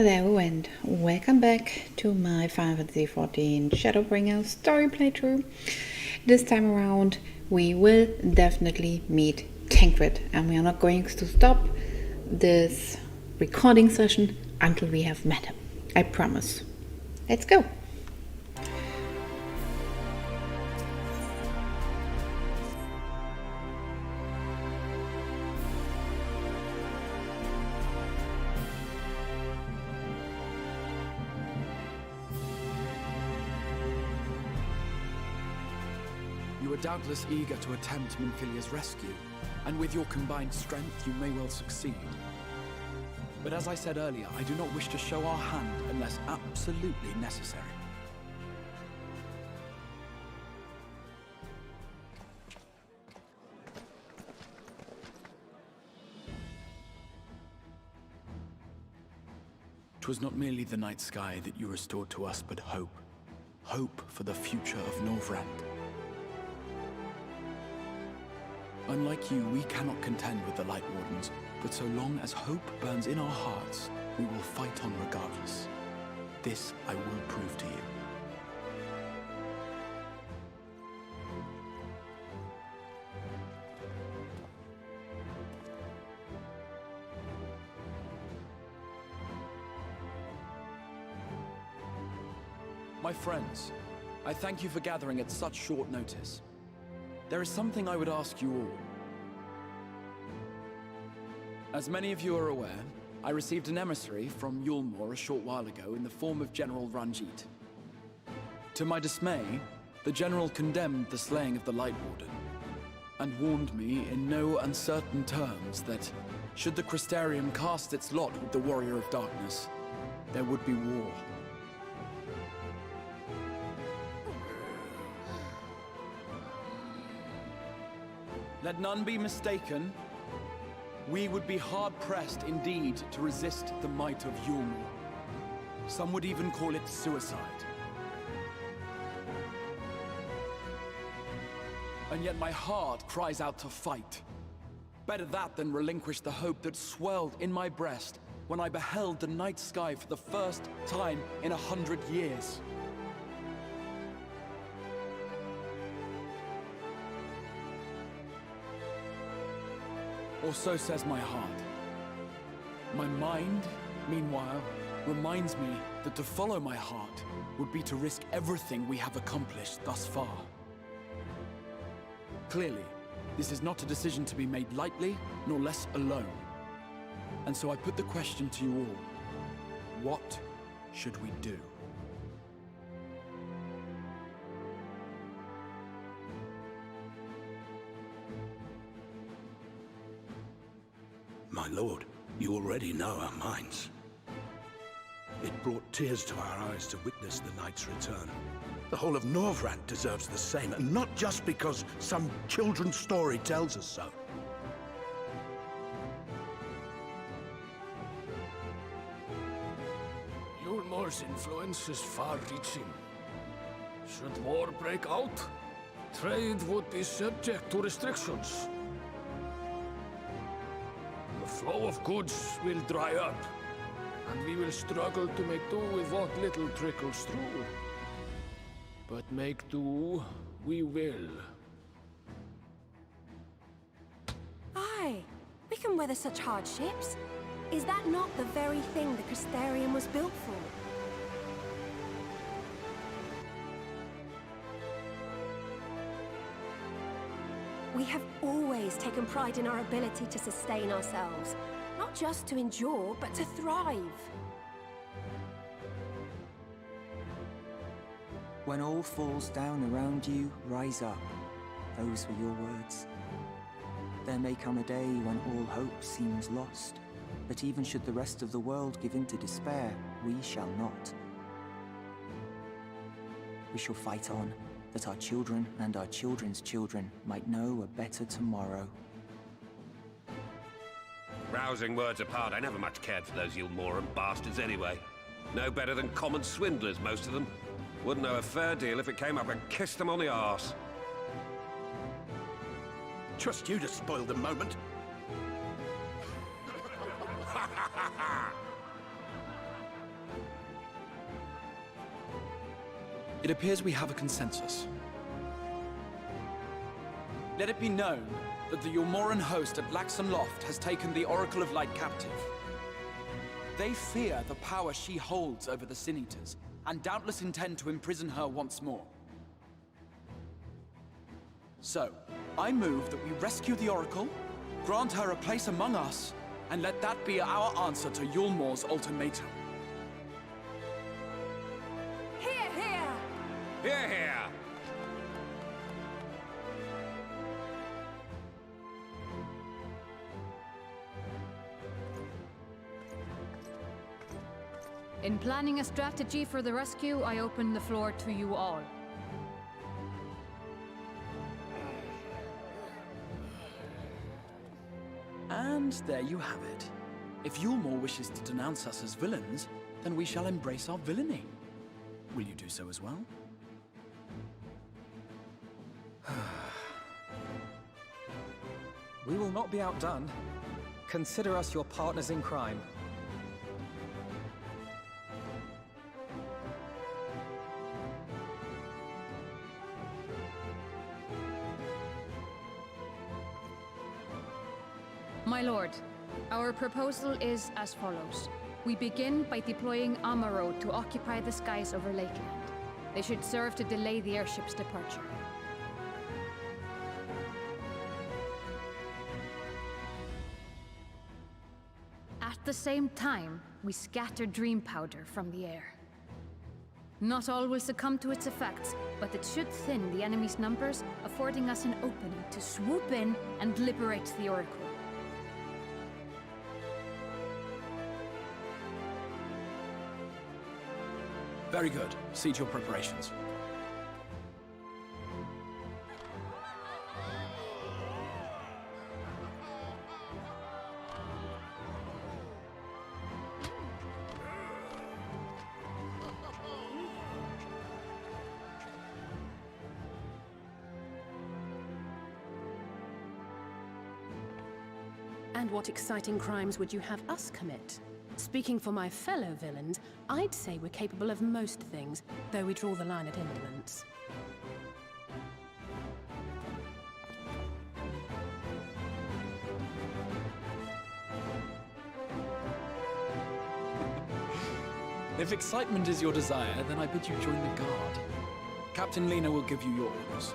Hello and welcome back to my Final Fantasy XIV Shadowbringers story playthrough. This time around we will definitely meet Thancred, and we are not going to stop this recording session until we have met him. I promise. Let's go! You are doubtless eager to attempt Minfilia's rescue, and with your combined strength you may well succeed. But as I said earlier, I do not wish to show our hand unless absolutely necessary. "'Twas not merely the night sky that you restored to us, but hope. Hope for the future of Norvrand. Unlike you, we cannot contend with the Light Wardens, but so long as hope burns in our hearts, we will fight on regardless. This I will prove to you." My friends, I thank you for gathering at such short notice. There is something I would ask you all. As many of you are aware, I received an emissary from Yulmore a short while ago in the form of General Ranjit. To my dismay, the General condemned the slaying of the Light Warden, and warned me in no uncertain terms that, should the Crystarium cast its lot with the Warrior of Darkness, there would be war. Let none be mistaken. We would be hard-pressed indeed to resist the might of Yulmore. Some would even call it suicide. And yet my heart cries out to fight. Better that than relinquish the hope that swelled in my breast when I beheld the night sky for the first time in 100 years. Or so says my heart. My mind, meanwhile, reminds me that to follow my heart would be to risk everything we have accomplished thus far. Clearly, this is not a decision to be made lightly, nor less alone. And so I put the question to you all. What should we do? My lord, you already know our minds. It brought tears to our eyes to witness the knight's return. The whole of Norvrand deserves the same, and not just because some children's story tells us so. Yulmore's influence is far-reaching. Should war break out, trade would be subject to restrictions. The flow of goods will dry up, and we will struggle to make do with what little trickles through. But make do we will. Aye, we can weather such hardships. Is that not the very thing the Crystarium was built for? We have always taken pride in our ability to sustain ourselves. Not just to endure, but to thrive. When all falls down around you, rise up. Those were your words. There may come a day when all hope seems lost, but even should the rest of the world give in to despair, we shall not. We shall fight on, that our children and our children's children might know a better tomorrow. Rousing words apart, I never much cared for those Yulmoran bastards anyway. No better than common swindlers, most of them. Wouldn't know a fair deal if it came up and kissed them on the arse. Trust you to spoil the moment. It appears we have a consensus. Let it be known that the Yulmoran host at Laxon Loft has taken the Oracle of Light captive. They fear the power she holds over the Sin Eaters, and doubtless intend to imprison her once more. So, I move that we rescue the Oracle, grant her a place among us, and let that be our answer to Yulmor's ultimatum. Hear, hear! Hear, hear! In planning a strategy for the rescue, I open the floor to you all. And there you have it. If Yulmor wishes to denounce us as villains, then we shall embrace our villainy. Will you do so as well? We will not be outdone. Consider us your partners in crime. My lord, our proposal is as follows. We begin by deploying Amaro to occupy the skies over Lakeland. They should serve to delay the airship's departure. At the same time, we scatter dream powder from the air. Not all will succumb to its effects, but it should thin the enemy's numbers, affording us an opening to swoop in and liberate the Oracle. Very good. See to your preparations. And what exciting crimes would you have us commit? Speaking for my fellow villains, I'd say we're capable of most things, though we draw the line at indolence. If excitement is your desire, then I bid you join the guard. Captain Lena will give you your orders.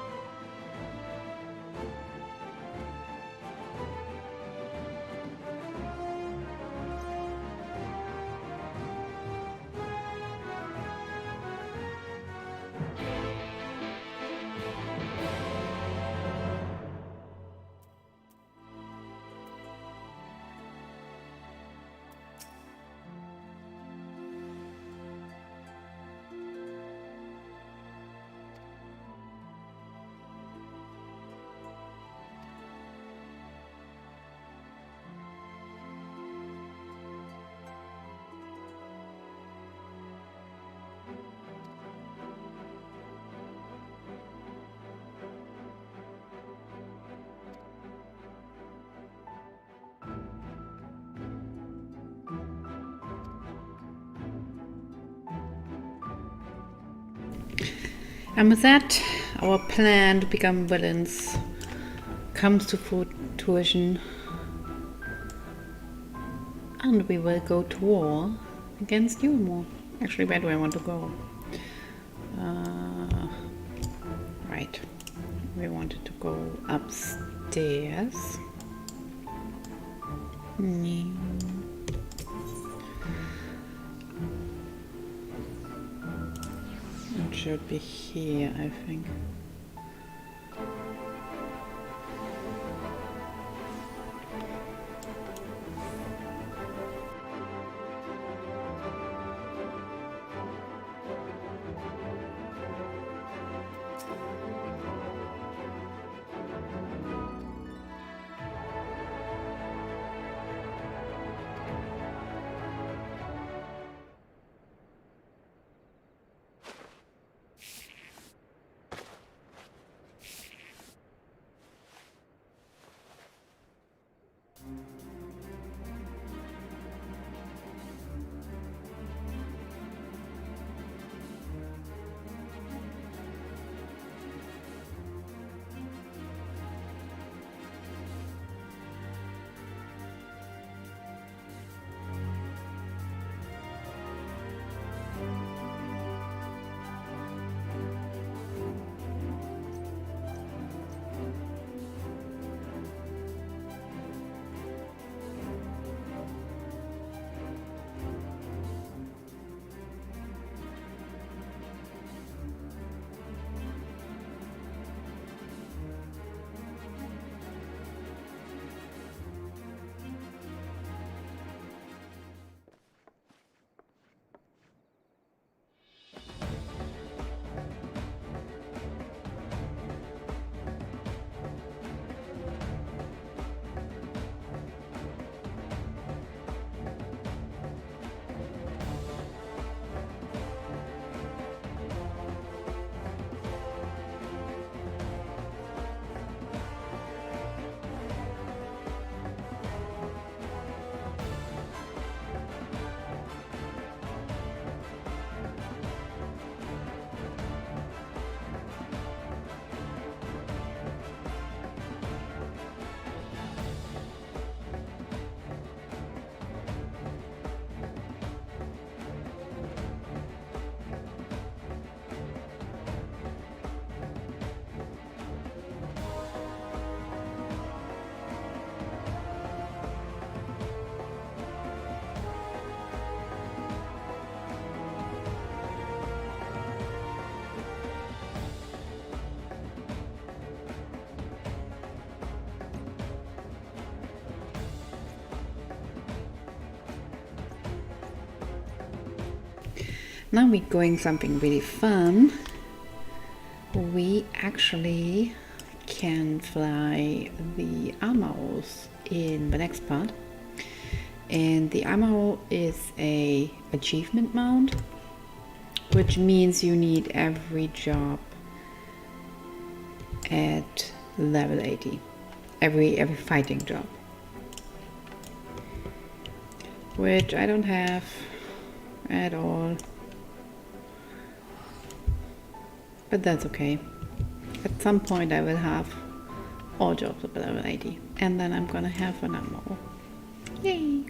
And with that, our plan to become villains comes to fruition. And we will go to war against Yulmor. Actually, where do I want to go? Right. We wanted to go upstairs. It should be here, I think. Now we're going something really fun. We actually can fly the armors in the next part. And the armor is a achievement mount, which means you need every job at level 80. Every fighting job. Which I don't have at all. But that's okay. At some point I will have all jobs at level 80. And then I'm gonna have an armor. Yay!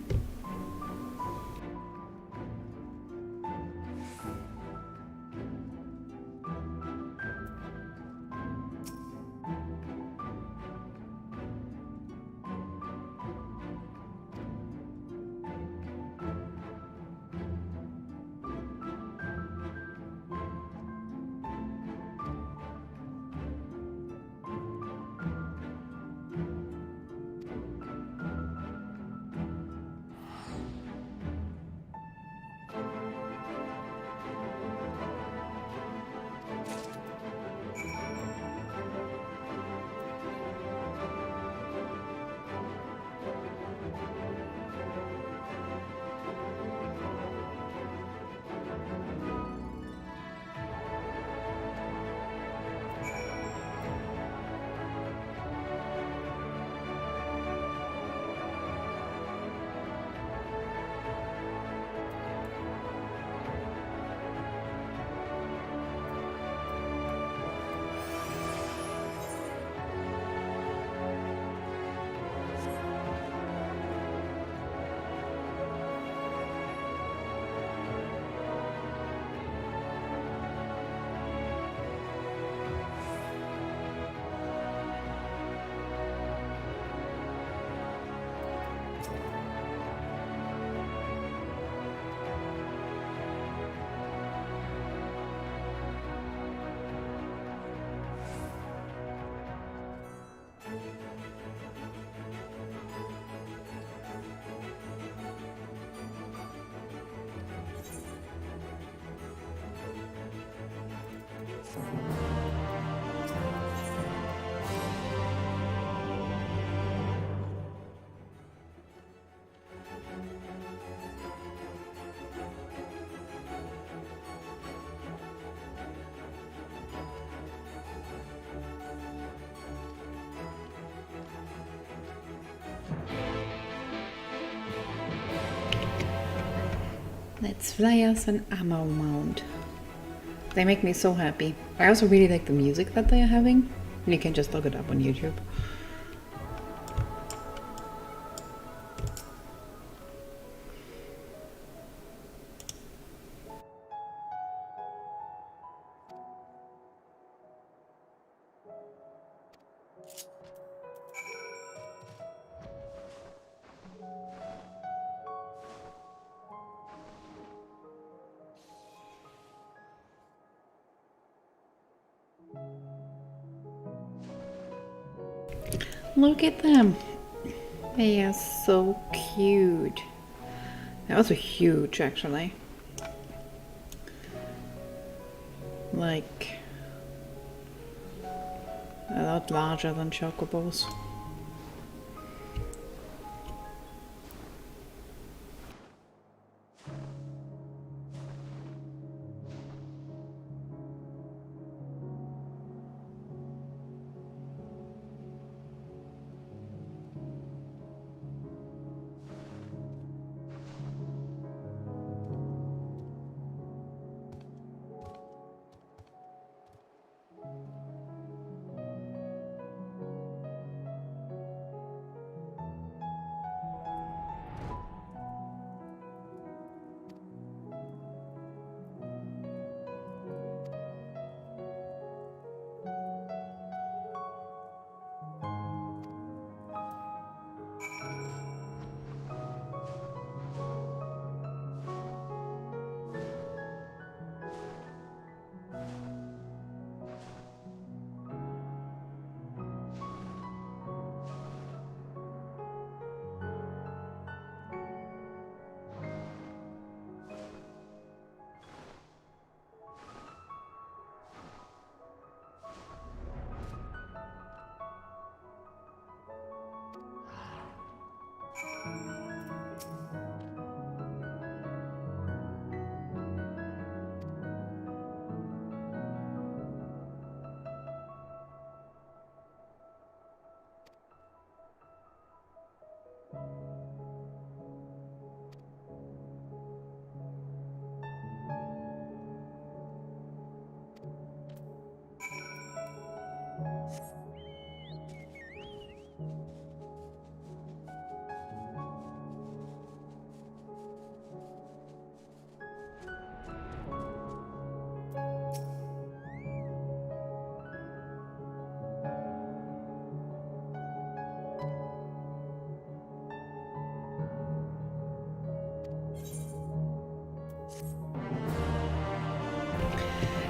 Let's fly us an ammo mount. They make me so happy. I also really like the music that they are having. You can just look it up on YouTube. Look at them. They are so cute. They're also huge, actually. Like a lot larger than chocobos.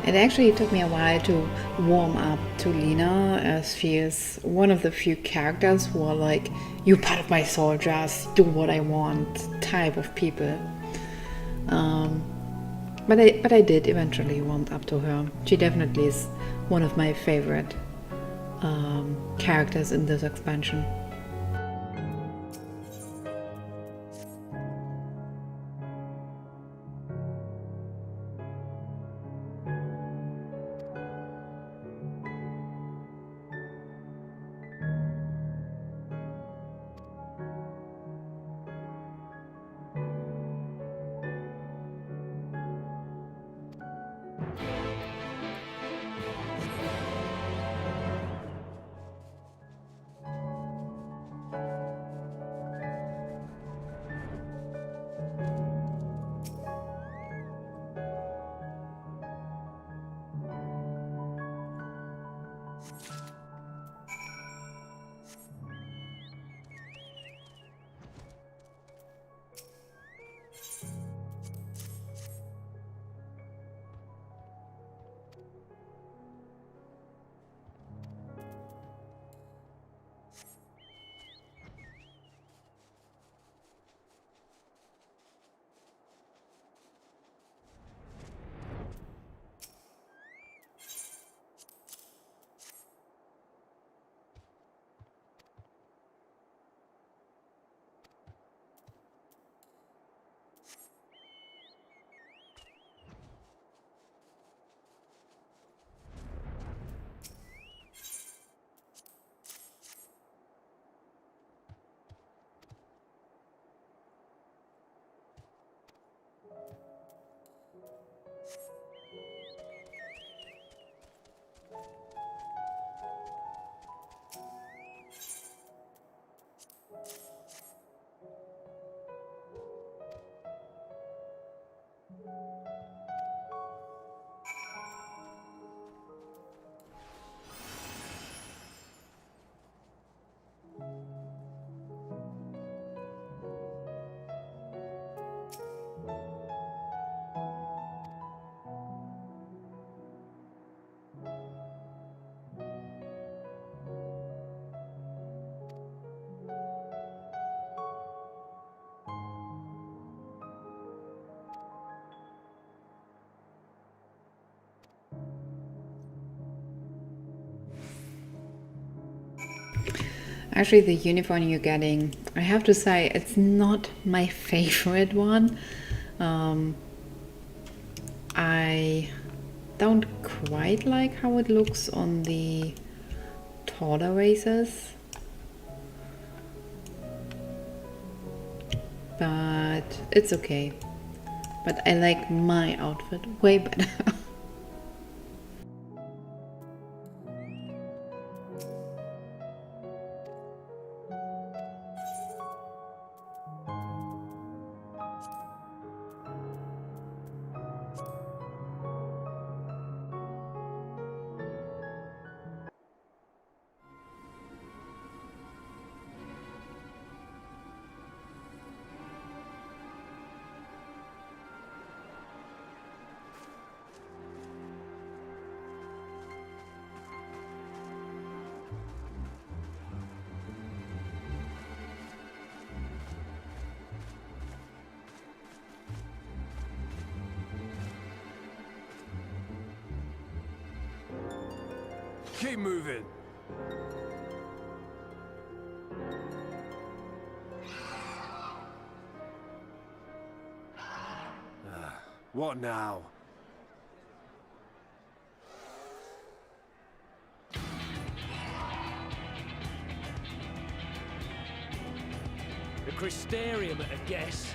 It actually took me a while to warm up to Lena, as she is one of the few characters who are like, you're part of my soldiers, do what I want type of people. But I did eventually warm up to her. She definitely is one of my favorite characters in this expansion. Actually, the uniform you're getting, I have to say, it's not my favorite one. I don't quite like how it looks on the taller races. But it's okay. But I like my outfit way better. Keep moving. What now? The Crystarium at a guess.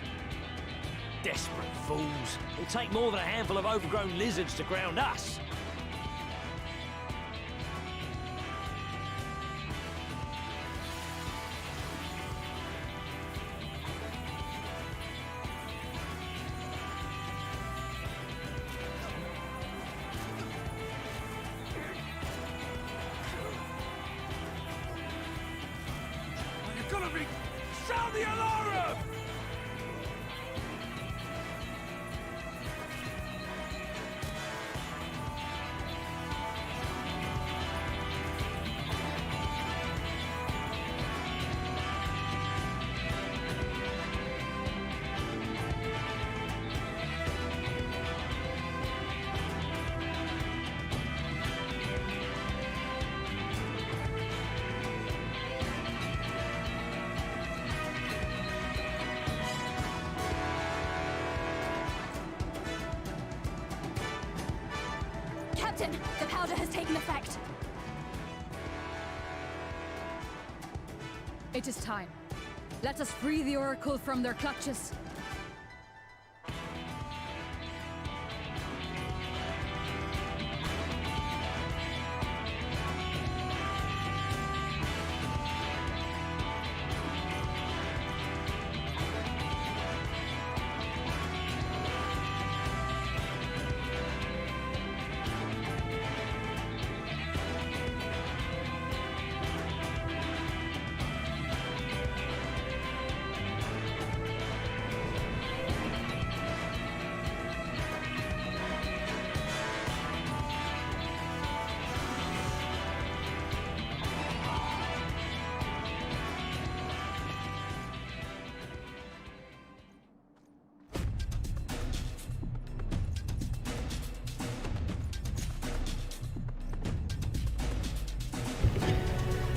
Desperate fools. It'll take more than a handful of overgrown lizards to ground us. Sound the alarm! Captain, the powder has taken effect. It is time. Let us free the Oracle from their clutches.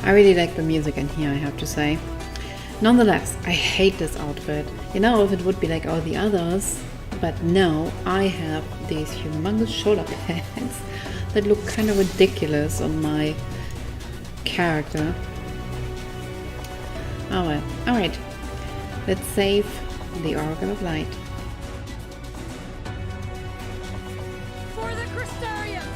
I really like the music in here, I have to say. Nonetheless, I hate this outfit. You know, if it would be like all the others, but no, I have these humongous shoulder pads that look kind of ridiculous on my character. Oh well, alright. Let's save the Oracle of Light. For the Crystarium!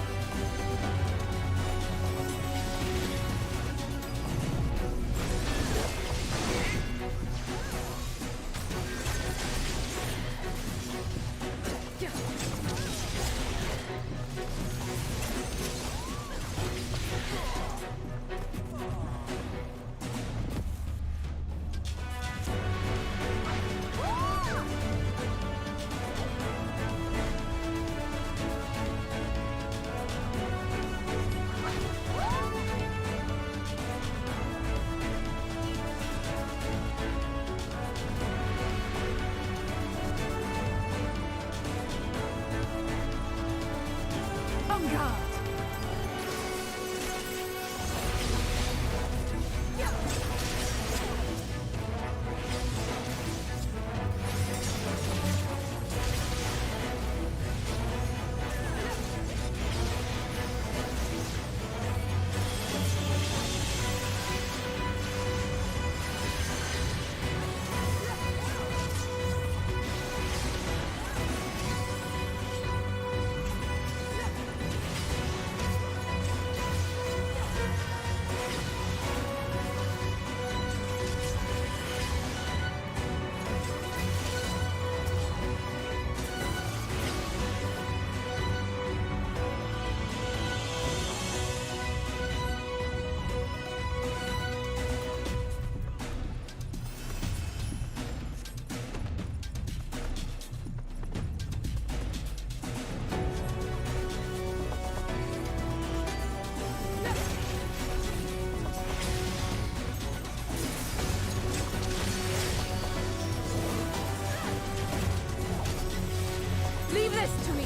Leave this to me.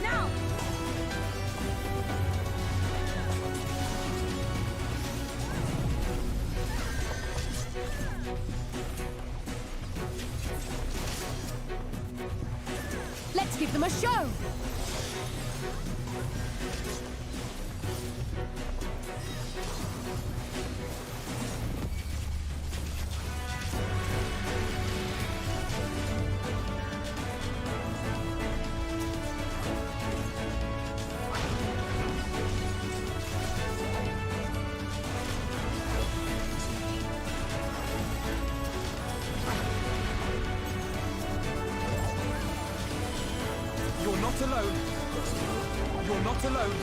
Now. Let's give them a show! You're not alone. You're not alone.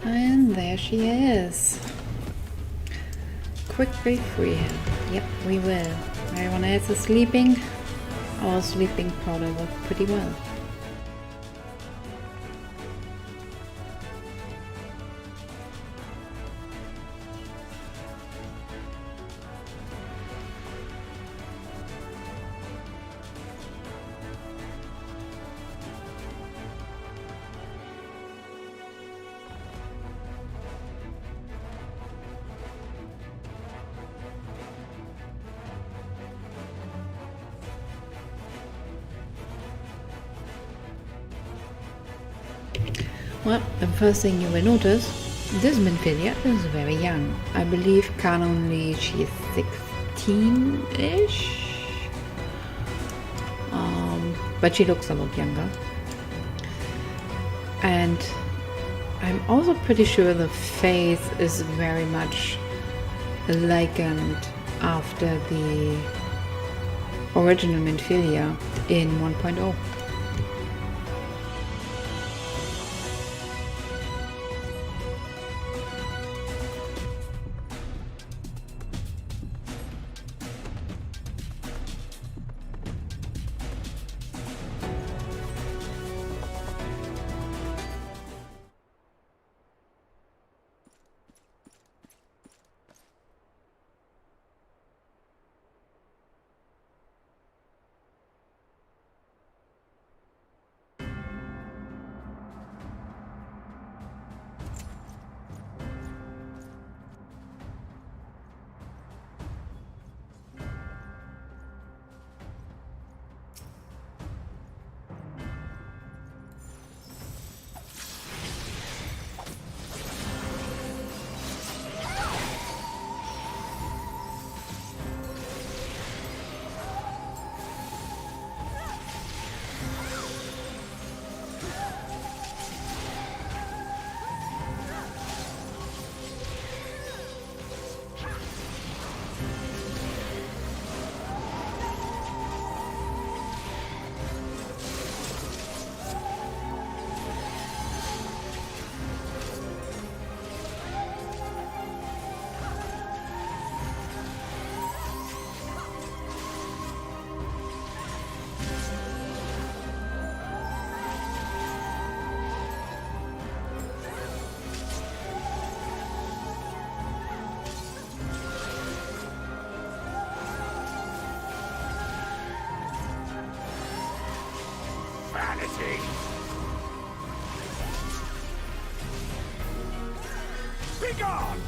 And there she is. Quick break free. Yep, we will. Everyone else is sleeping. Our sleeping powder worked pretty well. Well, the first thing you will notice, this Minfilia is very young. I believe canonly she is 16-ish. But she looks a lot younger. And I'm also pretty sure the face is very much likened after the original Minfilia in 1.0. Begone!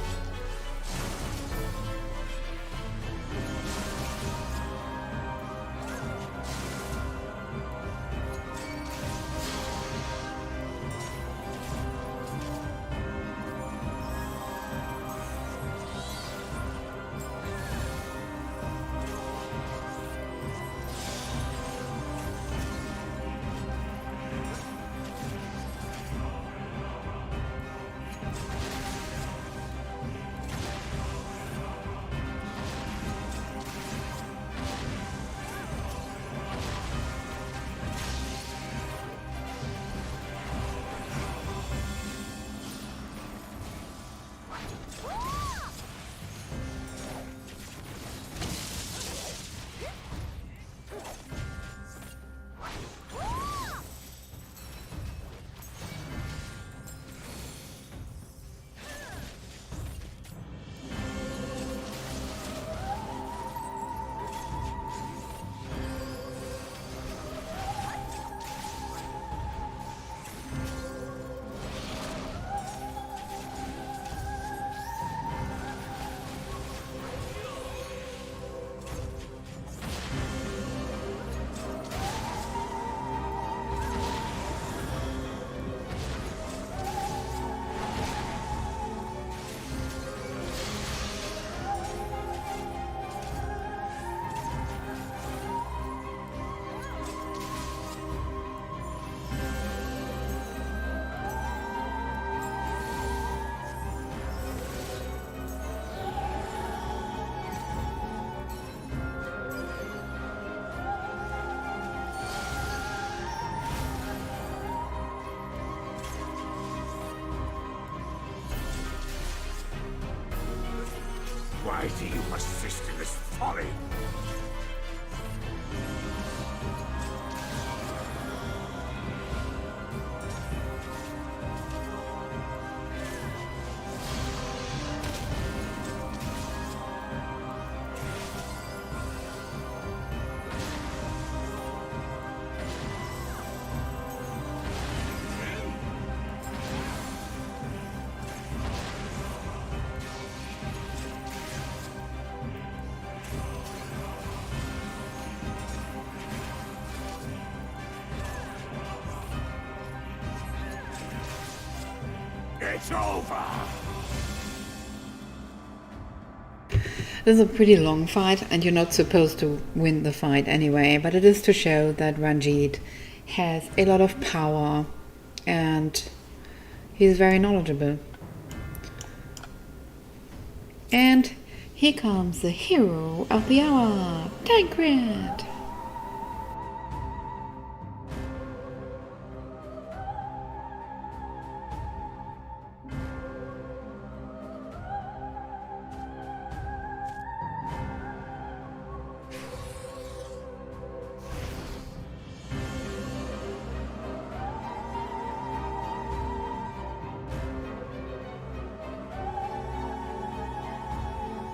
Why do you persist in this folly? It's over! This is a pretty long fight, and you're not supposed to win the fight anyway, but it is to show that Ranjit has a lot of power and he's very knowledgeable. And here comes the hero of the hour, Thancred!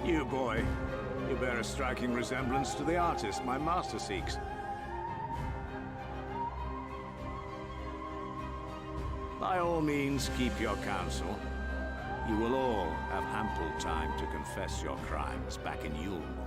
You, boy. You bear a striking resemblance to the artist my master seeks. By all means, keep your counsel. You will all have ample time to confess your crimes back in Yulmore.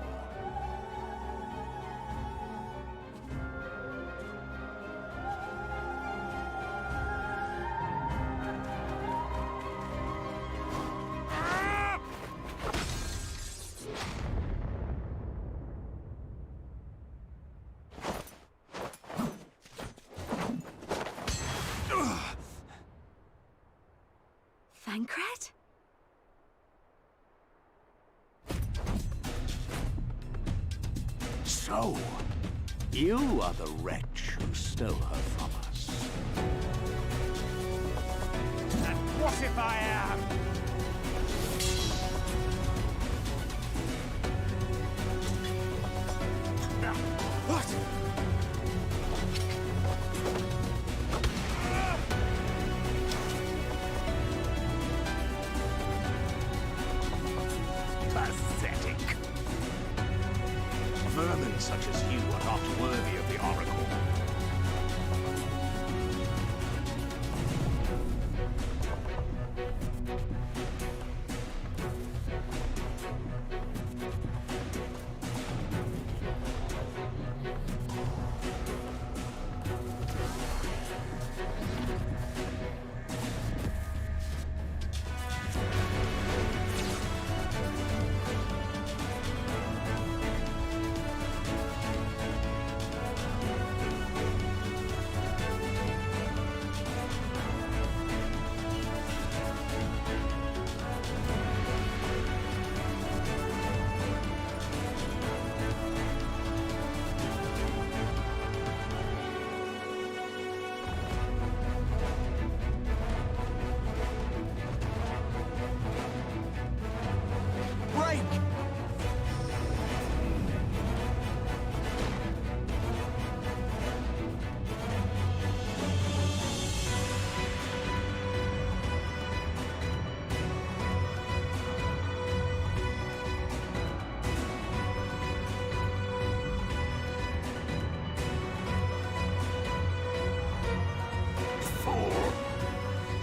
Thancred? So, you are the wretch who stole her from us. And what if I am? What? Pathetic. Vermin such as you are not worthy of the Oracle.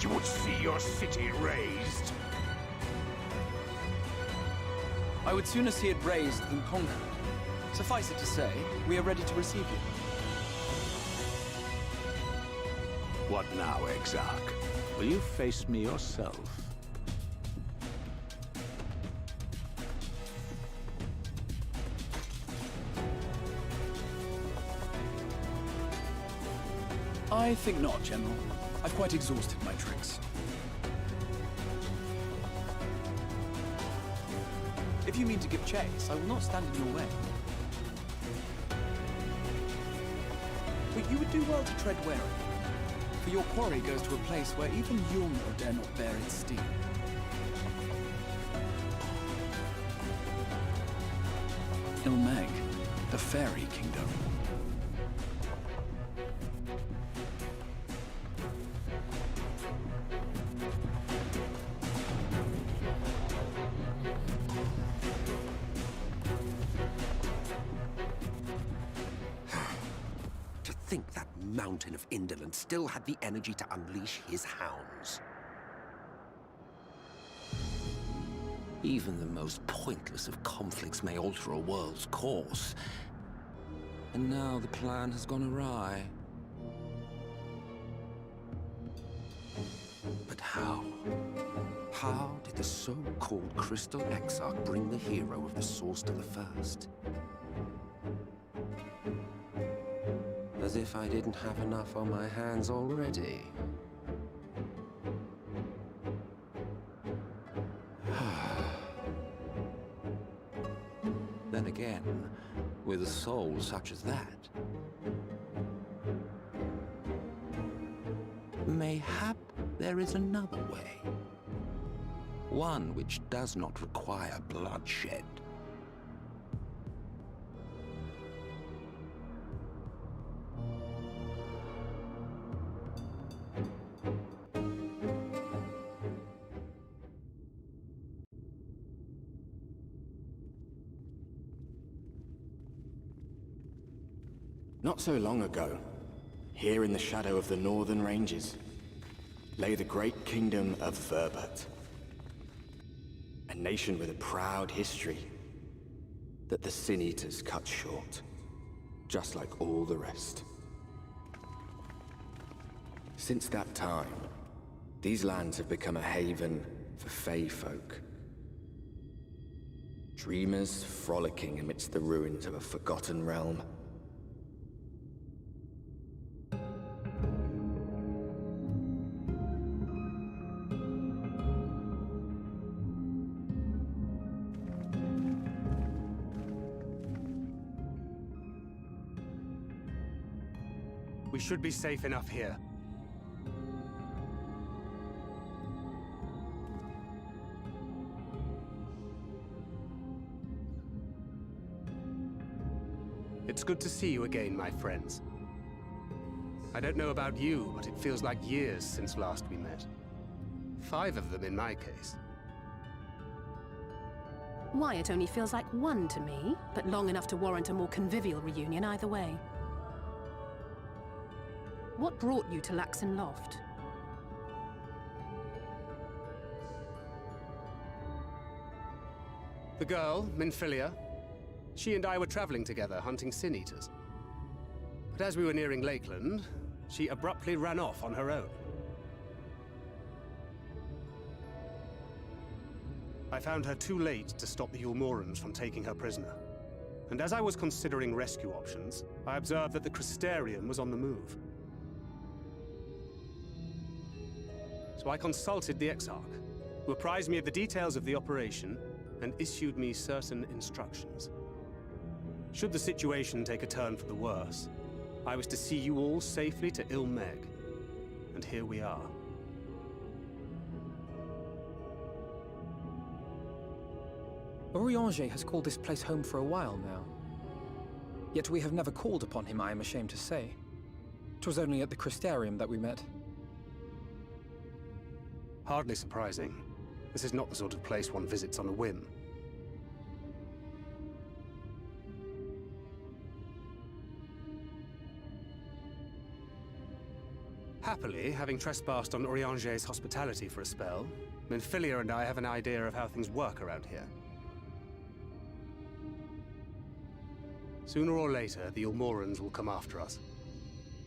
You would see your city razed. I would sooner see it razed than conquered. Suffice it to say, we are ready to receive you. What now, Exarch? Will you face me yourself? I think not, General. I've quite exhausted my tricks. If you mean to give chase, I will not stand in your way. But you would do well to tread warily, for your quarry goes to a place where even Yulmore dare not bear its steel. Ilmeg, the fairy kingdom. To think that mountain of indolence still had the energy to unleash his hounds. Even the most pointless of conflicts may alter a world's course. And now the plan has gone awry. But how? How did the so-called Crystal Exarch bring the hero of the Source to the First? As if I didn't have enough on my hands already. Then again, with a soul such as that, mayhap there is another way. One which does not require bloodshed. Not so long ago, here in the shadow of the northern ranges, lay the great kingdom of Verbert. A nation with a proud history that the Sin Eaters cut short, just like all the rest. Since that time, these lands have become a haven for Fey folk. Dreamers frolicking amidst the ruins of a forgotten realm. We should be safe enough here. It's good to see you again, my friends. I don't know about you, but it feels like years since last we met. 5 of them in my case. Why, it only feels like 1 to me, but long enough to warrant a more convivial reunion either way. What brought you to Laxon Loft? The girl, Minfilia, she and I were traveling together, hunting Sin Eaters. But as we were nearing Lakeland, she abruptly ran off on her own. I found her too late to stop the Yulmorans from taking her prisoner. And as I was considering rescue options, I observed that the Crystarium was on the move. So I consulted the Exarch, who apprised me of the details of the operation and issued me certain instructions. Should the situation take a turn for the worse, I was to see you all safely to Ilmeg. And here we are. Orianger has called this place home for a while now. Yet we have never called upon him, I am ashamed to say. 'Twas only at the Crystarium that we met. Hardly surprising. This is not the sort of place one visits on a whim. Happily, having trespassed on Orianger's hospitality for a spell, Minfilia and I have an idea of how things work around here. Sooner or later, the Yulmorans will come after us.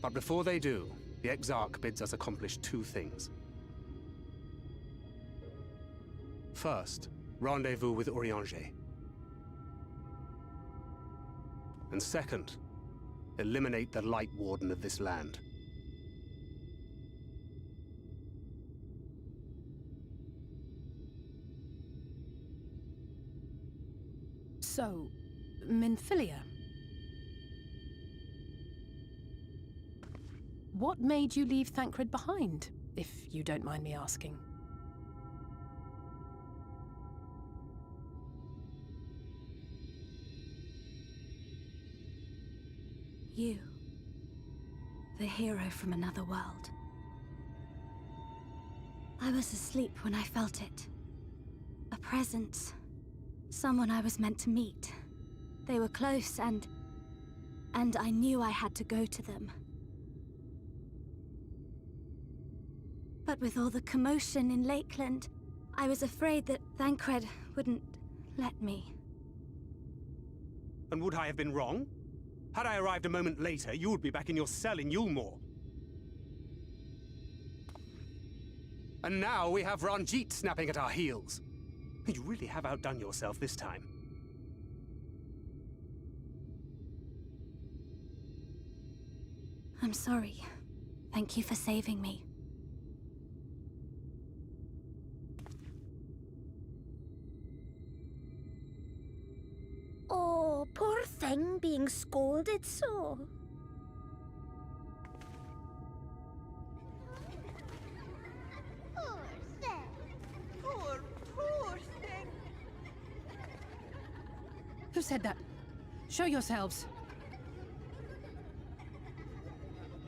But before they do, the Exarch bids us accomplish 2 things. First, rendezvous with Orianger. And second, eliminate the Light Warden of this land. So, Minfilia. What made you leave Thancred behind, if you don't mind me asking? You. The hero from another world. I was asleep when I felt it. A presence. Someone I was meant to meet. They were close and I knew I had to go to them. But with all the commotion in Lakeland, I was afraid that Thancred wouldn't let me. And would I have been wrong? Had I arrived a moment later, you would be back in your cell in Yulmore. And now we have Ranjit snapping at our heels. You really have outdone yourself this time. I'm sorry. Thank you for saving me. Oh, poor thing being scolded so. Poor thing. Poor thing. Who said that? Show yourselves.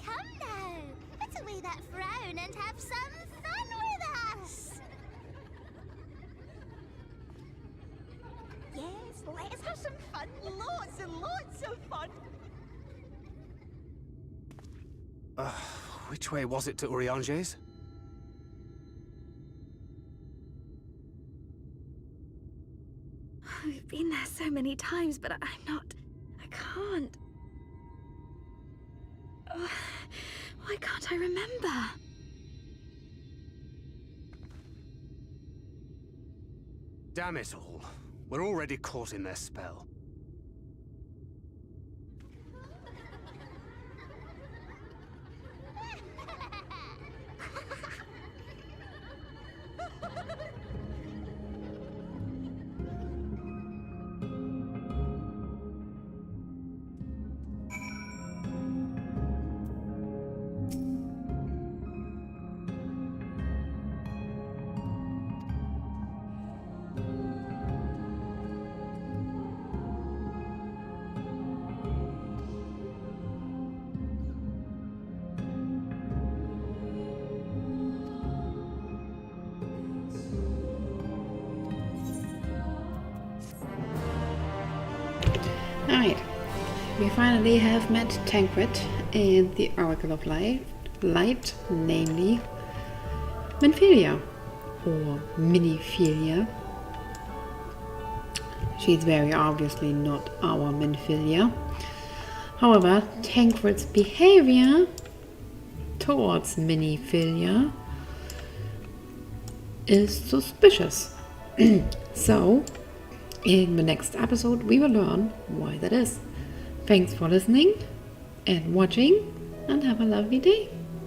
Come now, put away that frown and have some fun with us. Yes, let's have some fun. Lots and lots of fun. Which way was it to Urianger's? We've been there so many times, but I can't. Why can't I remember? Damn it all. We're already caught in their spell. Alright, we finally have met Thancred in the Oracle of Light, namely Minfilia, or Miniphilia. She's very obviously not our Minfilia. However, Thancred's behavior towards Miniphilia is suspicious. So, in the next episode, we will learn why that is. Thanks for listening and watching, and have a lovely day.